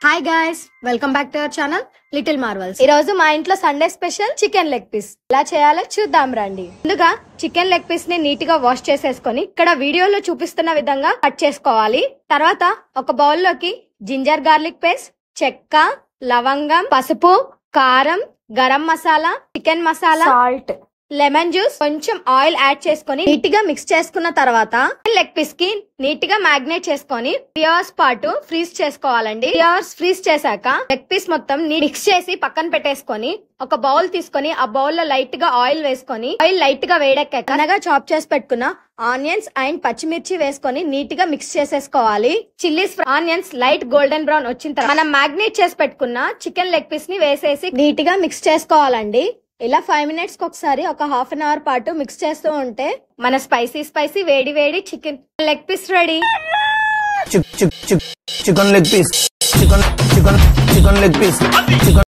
Hi guys, welcome back to our channel little marvels. ఈ రోజు మా ఇంట్లో Sunday special chicken leg piece ఎలా చేయాలో చూద్దాం రండి. ముందుగా చికెన్ లెగ్ పీస్ ని నీట్ గా వాష్ చేసేసుకొని ఇక్కడ వీడియోలో చూపిస్తున్న విధంగా కట్ చేసుకోవాలి. తర్వాత ఒక బౌల్ లోకి జింజర్ గార్లిక్ పేస్ట్, చెక్క, లవంగం, పసుపు, కారం, garam masala, chicken masala, salt, lemon juice, కొంచెం ఆయిల్ యాడ్ చేసుకొని నీట్ గా మిక్స్ చేసుకున్న తర్వాత లెగ్ పీస్ కి నీట్ గా మ్యాగ్నేట్ చేసుకొని 3 hours పాటు ఫ్రీజ్ చేసుకోవాలండి. 3 hours ఫ్రీజ్ చేశాక లెగ్ పీస్ మొత్తం మిక్స్ చేసి పక్కన పెట్టేసుకొని ఒక బౌల్ తీసుకొని ఆ బౌల్ లో లైట్ గా ఆయిల్ వేసుకొని ఆయిల్ లైట్ గా వేడెక్కాక అనగా చాప్ చేసి పెట్టుకున్న ఆనియన్స్ అండ్ పచ్చిమిర్చి వేసుకొని నీట్ గా మిక్స్ చేసేసుకోవాలి. Chillies, onions light golden brown వచ్చిన తర్వాత మనం మ్యాగ్నేట్ చేసి పెట్టుకున్న చికెన్ లెగ్ పీస్ ని వేసేసి నీట్ గా మిక్స్ చేసుకోవాలండి. ఇలా 5 minutes ఒకసారి ఒక హాఫ్ అన్ అవర్ పాటు మిక్స్ చేస్తూ ఉంటే మన స్పైసీ వేడి వేడి chicken leg piece ready. Chicken leg piece